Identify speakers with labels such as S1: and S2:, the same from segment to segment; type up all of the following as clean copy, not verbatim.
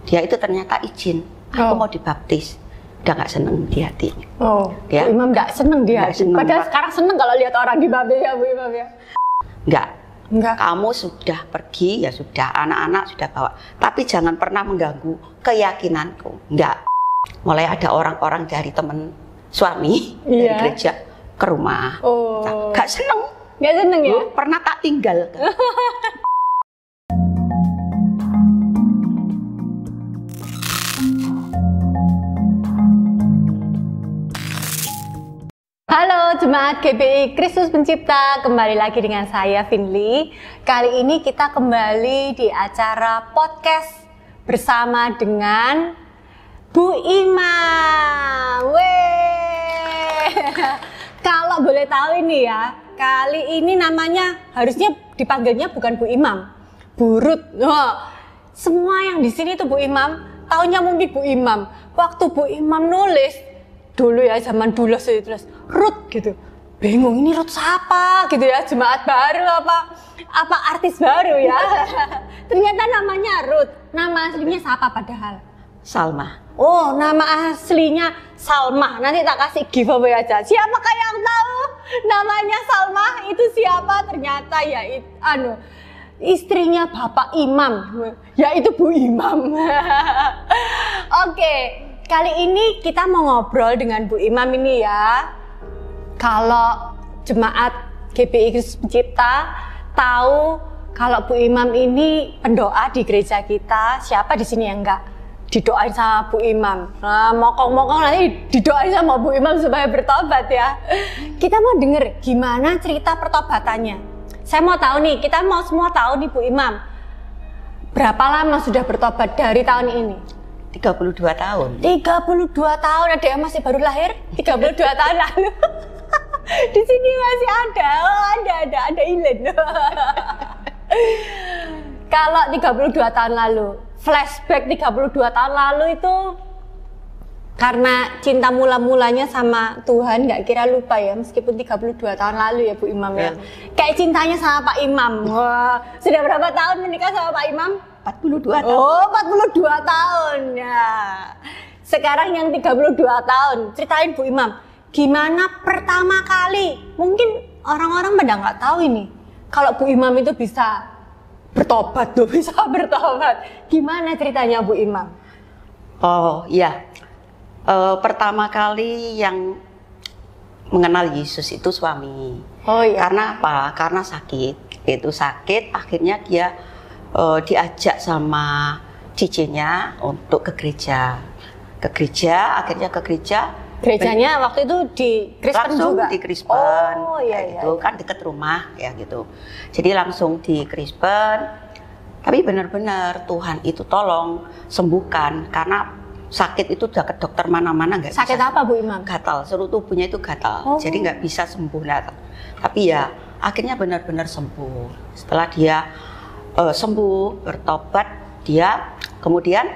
S1: dia itu ternyata izin, aku mau dibaptis. Udah nggak seneng di hatinya.
S2: Ya? Bu Imam nggak seneng di hati. Padahal sekarang seneng kalau lihat orang dibaptis ya Bu Imam ya.
S1: Enggak. Kamu sudah pergi, ya sudah, anak-anak sudah bawa. Tapi jangan pernah mengganggu keyakinanku. Enggak. Mulai ada orang-orang dari teman suami dari gereja ke rumah. Enggak seneng.
S2: Enggak seneng ya?
S1: Pernah tak tinggal.
S2: Halo Jemaat GBI Kristus Pencipta, kembali lagi dengan saya Finly. Kali ini kita kembali di acara podcast bersama dengan Bu Imam. Kalau boleh tahu ini ya, kali ini namanya harusnya dipanggilnya bukan Bu Imam, Bu Ruth. Semua yang di sini tuh Bu Imam, taunya mungkin Bu Imam. Waktu Bu Imam nulis dulu ya, zaman dulu saya tulis Ruth gitu, bingung ini Ruth siapa gitu ya, jemaat baru apa artis baru ya. Ternyata namanya Ruth. Nama aslinya siapa padahal?
S1: Salma.
S2: Oh, nama aslinya Salma. Nanti tak kasih giveaway aja. Siapakah yang tahu namanya Salma itu siapa? Ternyata ya istrinya Bapak Imam, yaitu Bu Imam. Oke. Kali ini kita mau ngobrol dengan Bu Imam ini ya. Kalau jemaat GBI Kristus Pencipta tahu kalau Bu Imam ini pendoa di gereja kita, siapa di sini yang enggak didoain sama Bu Imam? Nah, mokong-mokong nanti didoain sama Bu Imam supaya bertobat ya. Kita mau denger gimana cerita pertobatannya. Saya mau tahu nih, kita mau semua tahu nih Bu Imam, berapa lama sudah bertobat dari tahun ini?
S1: 32 tahun.
S2: 32 tahun, ada yang masih baru lahir 32 tahun lalu. Di sini masih ada. Ada Ilen. Kalau 32 tahun lalu, flashback 32 tahun lalu itu karena cinta mula-mulanya sama Tuhan, nggak kira lupa ya, meskipun 32 tahun lalu ya Bu Imam ya. Kayak cintanya sama Pak Imam. Wah, sudah berapa tahun menikah sama Pak Imam?
S1: 42 tahun.
S2: Oh, 42 tahun ya. Sekarang yang 32 tahun. Ceritain Bu Imam, gimana pertama kali? Mungkin orang-orang pada nggak tahu ini. Kalau Bu Imam itu bisa bertobat tuh, bisa bertobat. Gimana ceritanya Bu Imam?
S1: Oh iya, pertama kali yang mengenal Yesus itu suami.
S2: Oh iya.
S1: Karena apa? Karena sakit. Itu sakit, akhirnya dia diajak sama cicinya untuk ke gereja. Akhirnya ke gereja.
S2: Gerejanya waktu itu di Kristen juga?
S1: Langsung di Kristen.
S2: Oh iya.
S1: Gitu, kan deket rumah ya gitu. Jadi langsung di Kristen. Tapi benar-benar Tuhan itu tolong sembuhkan, karena sakit itu udah ke dokter mana-mana nggak bisa.
S2: Sakit apa Bu Imam?
S1: Gatal, seluruh tubuhnya itu gatal. Oh. Jadi nggak bisa sembuh. Tapi ya akhirnya benar-benar sembuh. Setelah dia sembuh, bertobat, dia kemudian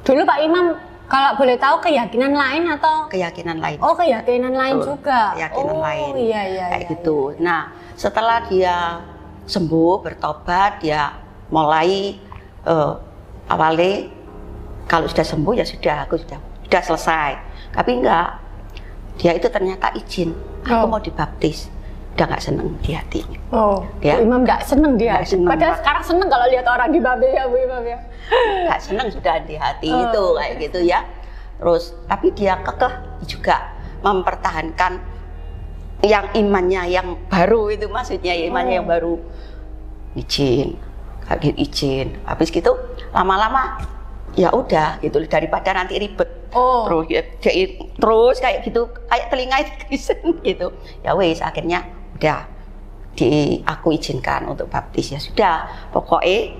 S2: dulu Pak Imam kalau boleh tahu keyakinan lain atau
S1: keyakinan lain.
S2: Oh, keyakinan lain juga.
S1: Keyakinan lain.
S2: Iya.
S1: Kayak gitu. Nah, setelah dia sembuh, bertobat, dia mulai awalnya kalau sudah sembuh ya sudah, aku sudah selesai. Tapi enggak. Dia itu ternyata izin, aku mau dibaptis. Udah nggak seneng di hatinya.
S2: Ya? Bu Imam nggak seneng di hati. Padahal sekarang seneng kalau lihat orang dibaptis ya Bu Imam ya.
S1: Nggak seneng sudah di hati itu kayak gitu ya. Terus tapi dia kekeh juga mempertahankan yang imannya yang baru itu, maksudnya imannya yang baru. Izin. Habis gitu lama-lama ya udah gitu, daripada nanti ribet. Terus kayak gitu, kayak telinga Kristen gitu. Ya wes, akhirnya udah aku izinkan untuk baptis, ya sudah, pokoknya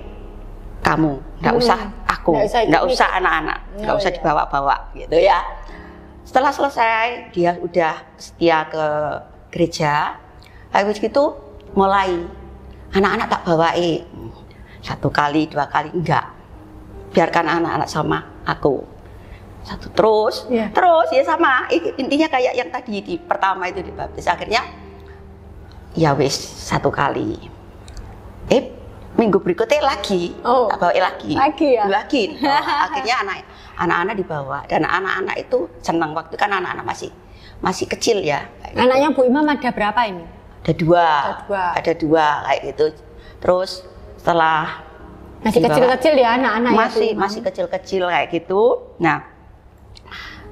S1: kamu nggak usah aku, nggak usah anak-anak, nggak usah dibawa-bawa gitu ya. Setelah selesai dia udah setia ke gereja. Habis gitu mulai anak-anak tak bawain 1 kali 2 kali, enggak, biarkan anak-anak sama aku. Terus ya sama, intinya kayak yang tadi di pertama itu dibaptis. Akhirnya ya wis 1 kali. minggu berikutnya lagi, tak bawa lagi.
S2: Ya?
S1: Lagi. Akhirnya anak-anak dibawa dan anak-anak itu senang, waktu kan anak-anak masih kecil ya.
S2: Anaknya Bu Imam ada berapa ini?
S1: Ada dua kayak gitu. Terus setelah
S2: masih kecil-kecil ya anak-anak
S1: masih kecil-kecil kayak gitu. Nah,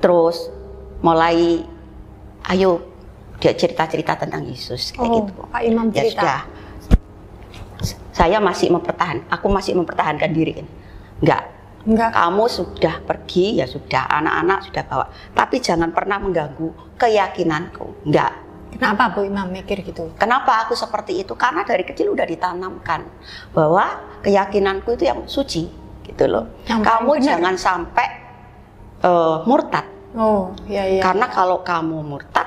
S1: terus mulai ayo dia cerita-cerita tentang Yesus kayak gitu.
S2: Pak Imam cerita.
S1: Ya sudah. Aku masih mempertahankan diri. Enggak. Kamu sudah pergi, ya sudah, anak-anak sudah bawa. Tapi jangan pernah mengganggu keyakinanku. Enggak.
S2: Kenapa Bu Imam mikir gitu?
S1: Kenapa aku seperti itu? Karena dari kecil udah ditanamkan bahwa keyakinanku itu yang suci, gitu loh. Kamu jangan sampai murtad.
S2: Iya.
S1: Karena kalau kamu murtad,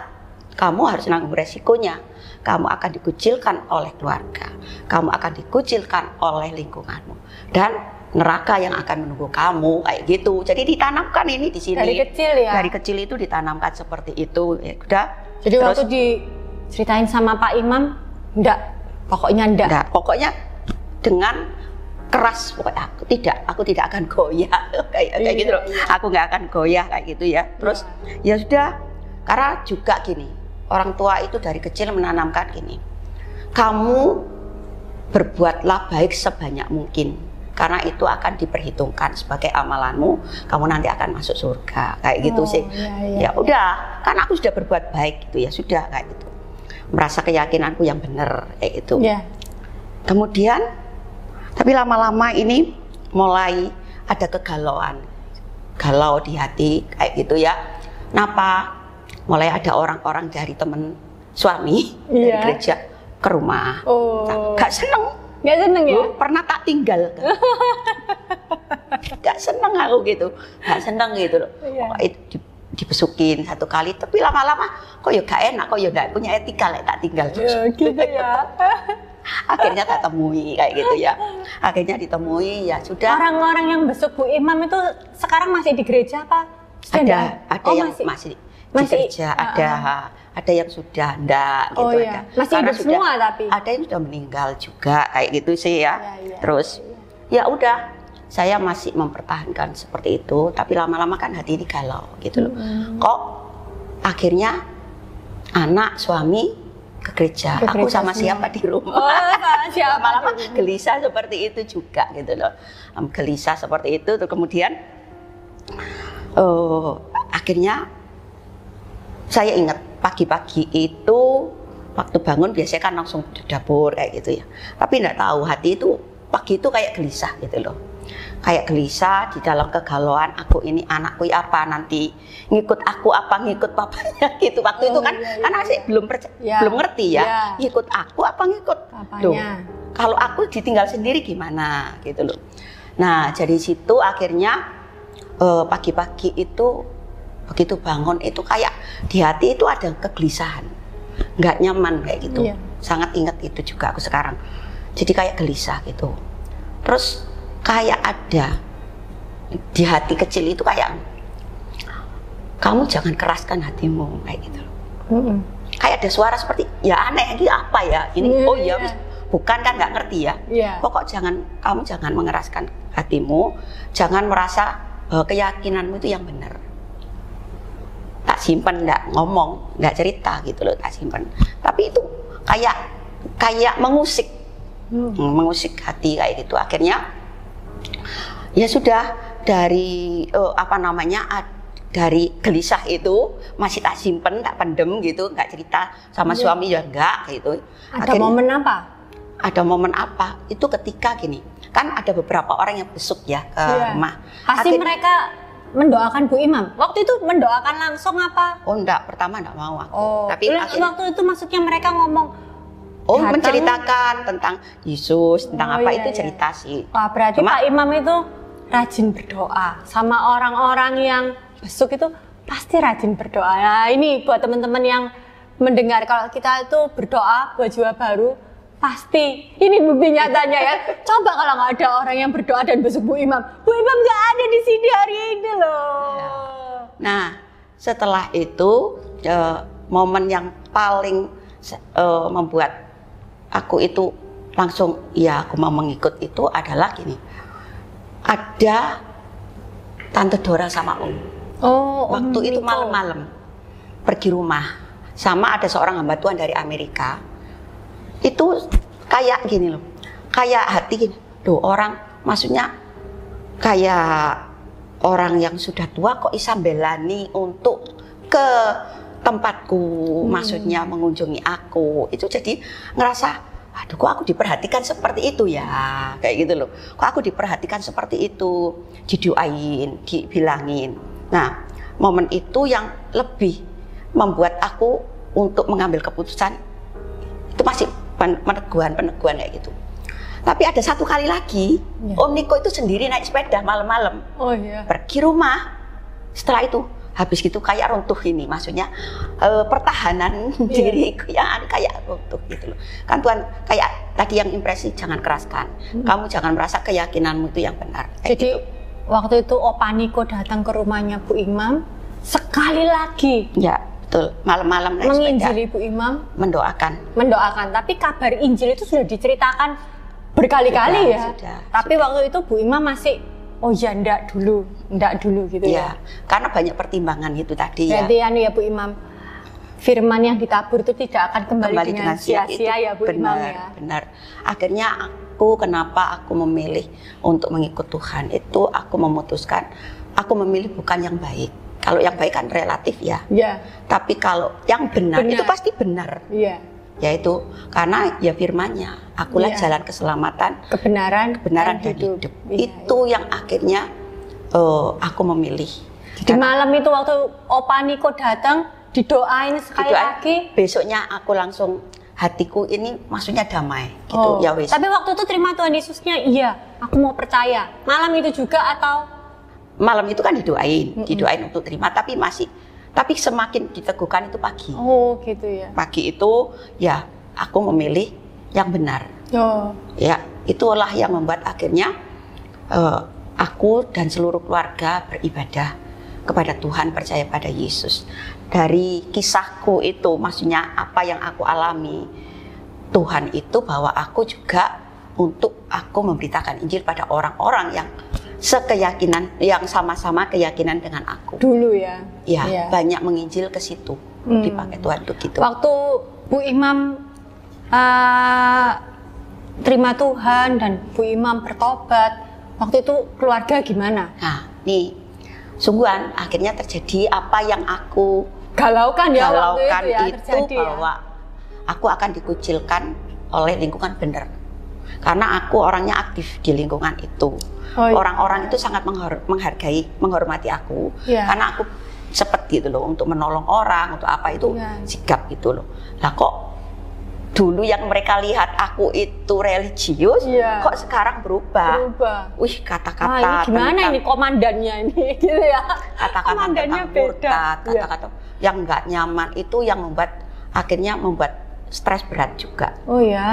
S1: kamu harus nanggung resikonya. Kamu akan dikucilkan oleh keluarga, kamu akan dikucilkan oleh lingkunganmu, dan neraka yang akan menunggu kamu kayak gitu. Jadi ditanamkan ini di sini.
S2: Dari kecil ya.
S1: Dari kecil itu ditanamkan seperti itu. Ya udah.
S2: Jadi terus, waktu diceritain sama Pak Imam, pokoknya enggak.
S1: Pokoknya dengan keras, pokoknya aku tidak akan goyah kayak gitu loh. Aku nggak akan goyah kayak gitu ya. Terus ya sudah, karena juga gini, orang tua itu dari kecil menanamkan gini, kamu berbuatlah baik sebanyak mungkin, karena itu akan diperhitungkan sebagai amalanmu, kamu nanti akan masuk surga kayak gitu sih. Ya udah, karena aku sudah berbuat baik gitu ya sudah kayak gitu, merasa keyakinanku yang benar kayak gitu. Kemudian tapi lama-lama ini mulai ada kegalauan, galau di hati kayak gitu ya. Kenapa? Mulai ada orang-orang dari teman suami dari gereja ke rumah. Gak seneng ya? Pernah tak tinggal kan? Gak seneng aku gitu, gak seneng gitu loh. Itu dibesukin satu kali, tapi lama-lama kok ya gak enak, kok ya gak punya etika lah tak tinggal.
S2: Gitu ya.
S1: Akhirnya tak temui kayak gitu ya. Akhirnya ditemui ya sudah.
S2: Orang-orang yang besuk Bu Imam itu sekarang masih di gereja apa?
S1: Ada yang masih di gereja, ada yang sudah enggak gitu.
S2: Masih hidup semua tapi
S1: ada yang sudah meninggal juga kayak gitu sih ya. Terus ya udah, saya masih mempertahankan seperti itu, tapi lama-lama kan hati ini galau gitu loh. Kok akhirnya anak suami ke gereja, aku sama siapa di rumah? Lama-lama gelisah seperti itu juga gitu loh. Gelisah seperti itu, terus kemudian akhirnya saya ingat pagi-pagi itu waktu bangun biasanya kan langsung ke dapur kayak gitu ya. Tapi enggak tahu hati itu pagi itu kayak gelisah gitu loh. Kayak gelisah di dalam kegalauan, aku ini anakku apa nanti ngikut aku apa ngikut papanya gitu. Waktu itu kan karena saya belum ngerti ya. Ngikut aku apa ngikut papanya. Kalau aku ditinggal sendiri gimana gitu loh. Nah, dari situ akhirnya pagi-pagi itu begitu bangun itu kayak di hati itu ada kegelisahan, nggak nyaman kayak gitu. Sangat ingat itu juga aku sekarang. Jadi kayak gelisah gitu. Terus kayak ada di hati kecil itu kayak, kamu jangan keraskan hatimu kayak gitu. Kayak ada suara seperti ya aneh ini apa ya ini. Bukan kan nggak ngerti ya. Pokok kamu jangan mengeraskan hatimu, jangan merasa keyakinanmu itu yang benar. Tak simpan, nggak ngomong, nggak cerita gitu loh, tak simpan. Tapi itu kayak mengusik hati kayak gitu. Akhirnya ya sudah, dari dari gelisah itu masih tak simpen, tak pendem gitu, nggak cerita sama suami ya enggak gitu.
S2: Ada momen apa?
S1: Ada momen apa? Itu ketika gini, kan ada beberapa orang yang besuk ya ke rumah.
S2: Pasti mereka mendoakan Bu Imam. Waktu itu mendoakan langsung apa?
S1: Enggak, pertama enggak mau aku.
S2: Tapi waktu itu maksudnya mereka ngomong
S1: menceritakan tentang Yesus, tentang itu cerita sih.
S2: Wah, berarti Pak Imam itu rajin berdoa. Sama orang-orang yang besuk itu pasti rajin berdoa. Nah, ini buat teman-teman yang mendengar, kalau kita itu berdoa buat jiwa baru, pasti ini bukti nyatanya ya. Coba kalau nggak ada orang yang berdoa dan besuk Bu Imam nggak ada di sini hari ini loh.
S1: Nah, setelah itu momen yang paling membuat aku itu langsung ya aku mau mengikut itu adalah gini. Ada Tante Dora sama Om.
S2: Oh,
S1: waktu itu malam-malam pergi rumah sama ada seorang hamba Tuhan dari Amerika. Itu kayak gini loh, kayak hati gini. Loh, orang maksudnya kayak orang yang sudah tua kok bisa belani untuk ke tempatku, maksudnya mengunjungi aku. Itu jadi ngerasa, aduh kok aku diperhatikan seperti itu ya, kayak gitu loh. Kok aku diperhatikan seperti itu, didoain, dibilangin. Nah, momen itu yang lebih membuat aku untuk mengambil keputusan itu masih peneguhan kayak gitu. Tapi ada satu kali lagi, Om Niko itu sendiri naik sepeda malam-malam, pergi rumah. Setelah itu habis gitu kayak runtuh ini, maksudnya pertahanan diriku yang kayak runtuh gitu loh. Kan Tuhan kayak tadi yang impresi, jangan keraskan, kamu jangan merasa keyakinanmu itu yang benar.
S2: Jadi gitu. Waktu itu Opa Niko datang ke rumahnya Bu Imam sekali lagi.
S1: Ya betul, malam-malam naik sepeda.
S2: Menginjili Bu Imam. Mendoakan, tapi kabar Injil itu sudah diceritakan berkali-kali ya. Tapi waktu itu Bu Imam masih oh ya ndak dulu gitu ya.
S1: Karena banyak pertimbangan itu tadi
S2: berarti ya. Ya Bu Imam, firman yang ditabur itu tidak akan kembali dengan sia-sia ya Bu Imam ya.
S1: Benar. Akhirnya kenapa aku memilih untuk mengikut Tuhan itu aku memutuskan aku memilih bukan yang baik. Kalau yang baik kan relatif ya. Tapi kalau yang benar itu pasti benar. Yaitu karena ya firman-Nya, akulah jalan keselamatan, kebenaran dan hidup. Itu yang akhirnya aku memilih.
S2: Jadi malam itu waktu Opa Niko datang didoain sekali lagi.
S1: Besoknya aku langsung hatiku ini maksudnya damai gitu ya wis.
S2: Tapi waktu itu terima Tuhan Yesusnya, iya, aku mau percaya. Malam itu juga atau
S1: malam itu kan didoain untuk terima, tapi semakin diteguhkan itu pagi.
S2: Oh gitu ya.
S1: Pagi itu ya aku memilih yang benar. Ya itulah yang membuat akhirnya aku dan seluruh keluarga beribadah kepada Tuhan, percaya pada Yesus. Dari kisahku itu, maksudnya apa yang aku alami, Tuhan itu bawa aku juga untuk aku memberitakan Injil pada orang-orang yang sekeyakinan, yang sama-sama keyakinan dengan aku.
S2: Dulu ya?
S1: Ya, banyak menginjil ke situ, dipakai Tuhan untuk gitu.
S2: Waktu Bu Imam terima Tuhan dan Bu Imam bertobat, waktu itu keluarga gimana?
S1: Nah, nih, sungguhan akhirnya terjadi apa yang aku
S2: galaukan
S1: itu bahwa aku akan dikucilkan oleh lingkungan benar. Karena aku orangnya aktif di lingkungan itu. Orang-orang itu sangat menghargai, menghormati aku. Karena aku seperti gitu loh, untuk menolong orang, untuk apa itu sigap gitu loh. Lah kok dulu yang mereka lihat aku itu religius, kok sekarang berubah. Wih, kata-kata
S2: gimana ini komandannya ini gitu ya.
S1: Kata-kata tentang murtad, kata-kata yang nggak nyaman itu yang akhirnya membuat stres berat juga.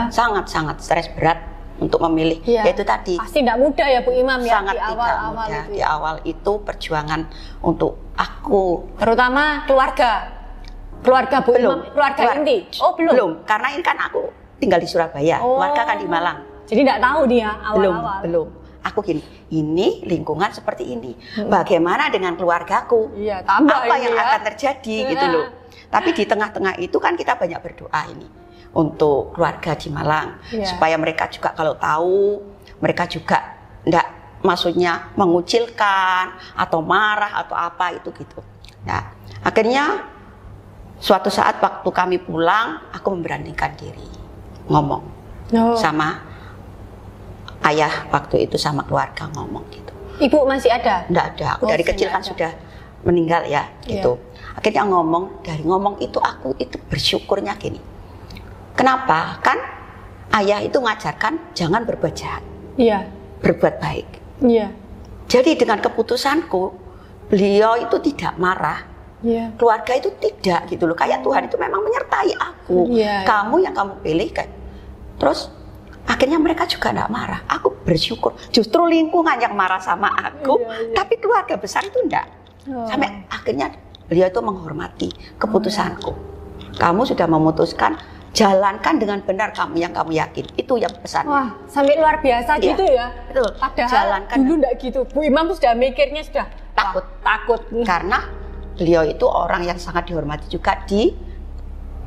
S1: Sangat-sangat stres berat untuk memilih. Yaitu tadi.
S2: Pasti tidak mudah ya Bu Imam ya.
S1: Sangat tidak mudah. Di awal itu perjuangan untuk aku.
S2: Terutama keluarga Bu Imam, keluarga inti.
S1: Belum, karena ini kan aku tinggal di Surabaya, keluarga kan di Malang.
S2: Jadi tidak tahu dia awal-awal.
S1: Belum. Aku gini, ini lingkungan seperti ini. Bagaimana dengan keluargaku? Apa yang akan terjadi gitu loh. Tapi di tengah-tengah itu kan kita banyak berdoa ini untuk keluarga di Malang, supaya mereka juga kalau tahu, mereka juga enggak maksudnya mengucilkan atau marah atau apa itu gitu. Nah, akhirnya suatu saat waktu kami pulang, aku memberanikan diri ngomong sama ayah waktu itu, sama keluarga ngomong gitu.
S2: Ibu masih ada?
S1: Enggak ada, aku dari kecil kan sudah meninggal ya gitu. Akhirnya dari ngomong itu aku itu bersyukurnya gini. Kenapa? Kan ayah itu ngajarkan jangan berbuat jahat, berbuat baik. Jadi dengan keputusanku, beliau itu tidak marah. Keluarga itu tidak gitu loh. Kayak Tuhan itu memang menyertai aku. Kamu yang kamu pilih kan. Terus akhirnya mereka juga tidak marah. Aku bersyukur. Justru lingkungan yang marah sama aku, tapi keluarga besar itu enggak. Sampai akhirnya beliau itu menghormati keputusanku. Kamu sudah memutuskan jalankan dengan benar yang kamu yakin. Itu yang pesan.
S2: Wah, sampai luar biasa
S1: Iya,
S2: gitu ya.
S1: betul.
S2: Padahal
S1: Jalankan.
S2: dulu enggak gitu. Bu Imam sudah mikirnya sudah
S1: Takut.
S2: takut.
S1: Karena beliau itu orang yang sangat dihormati juga di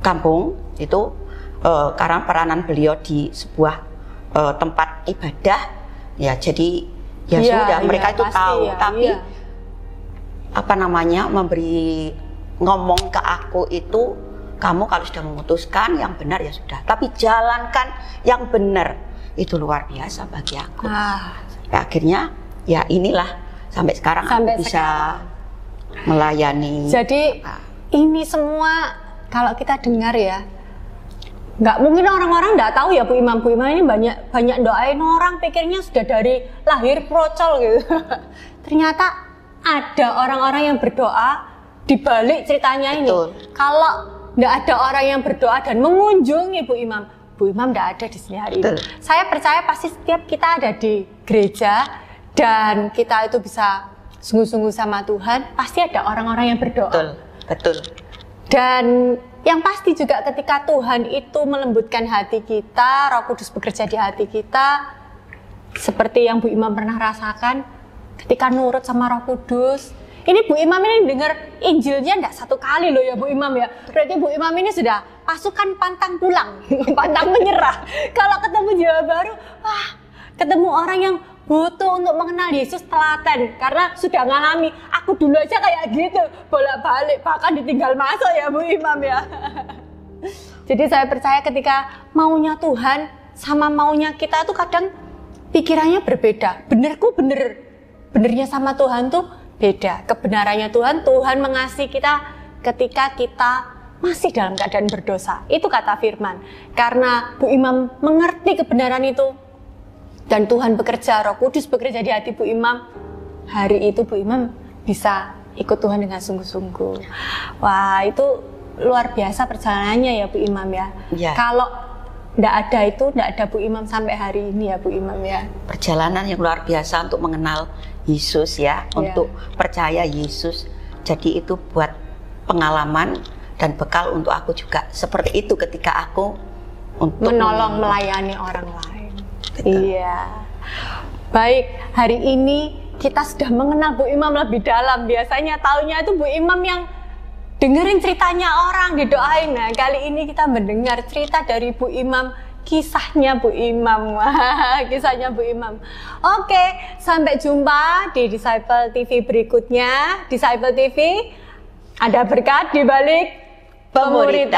S1: kampung itu, karena peranan beliau di sebuah tempat ibadah ya, jadi ya
S2: Iya,
S1: sudah mereka
S2: iya,
S1: itu
S2: pasti
S1: tahu,
S2: ya,
S1: tapi
S2: iya.
S1: memberi ngomong ke aku itu, kamu kalau sudah memutuskan yang benar ya sudah, tapi jalankan yang benar. Itu luar biasa bagi aku. Ya, akhirnya ya inilah sampai sekarang aku bisa melayani.
S2: Jadi ini semua kalau kita dengar ya, nggak mungkin orang-orang nggak tahu ya Bu Imam. Bu Imam ini banyak doain orang, pikirnya sudah dari lahir procol gitu. Ternyata ada orang-orang yang berdoa di balik ceritanya ini.
S1: Betul.
S2: Kalau nggak ada orang yang berdoa dan mengunjungi Bu Imam nggak ada di sini hari ini. Saya percaya pasti setiap kita ada di gereja dan kita itu bisa sungguh-sungguh sama Tuhan, pasti ada orang-orang yang berdoa.
S1: Betul.
S2: Dan yang pasti juga ketika Tuhan itu melembutkan hati kita, Roh Kudus bekerja di hati kita, seperti yang Bu Imam pernah rasakan, ketika nurut sama Roh Kudus. Ini Bu Imam ini dengar Injilnya enggak satu kali loh ya Bu Imam ya. Berarti Bu Imam ini sudah pasukan pantang pulang, pantang menyerah. Kalau ketemu Jawa Baru, wah, ketemu orang yang butuh untuk mengenal Yesus telaten, karena sudah ngalami. Aku dulu aja kayak gitu, bolak-balik, bahkan ditinggal masuk ya Bu Imam ya. Jadi saya percaya ketika maunya Tuhan sama maunya kita tuh kadang pikirannya berbeda. Benernya sama Tuhan tuh beda. Kebenarannya Tuhan mengasihi kita ketika kita masih dalam keadaan berdosa. Itu kata firman. Karena Bu Imam mengerti kebenaran itu, dan Tuhan bekerja, Roh Kudus bekerja di hati Bu Imam, hari itu Bu Imam bisa ikut Tuhan dengan sungguh-sungguh. Wah, itu luar biasa perjalanannya ya Bu Imam ya. Kalau enggak ada Bu Imam sampai hari ini ya Bu Imam ya.
S1: Perjalanan yang luar biasa untuk mengenal Yesus ya, untuk percaya Yesus. Jadi itu buat pengalaman dan bekal untuk aku juga. Seperti itu ketika aku untuk
S2: menolong, melayani orang lain.
S1: Betul.
S2: Iya. Baik, hari ini kita sudah mengenal Bu Imam lebih dalam. Biasanya taunya itu Bu Imam yang dengerin ceritanya orang, didoain. Nah, kali ini kita mendengar cerita dari Bu Imam, kisahnya Bu Imam. Kisahnya Bu Imam. Oke, sampai jumpa di Disciple TV berikutnya. Disciple TV, ada berkat di balik pemuridan.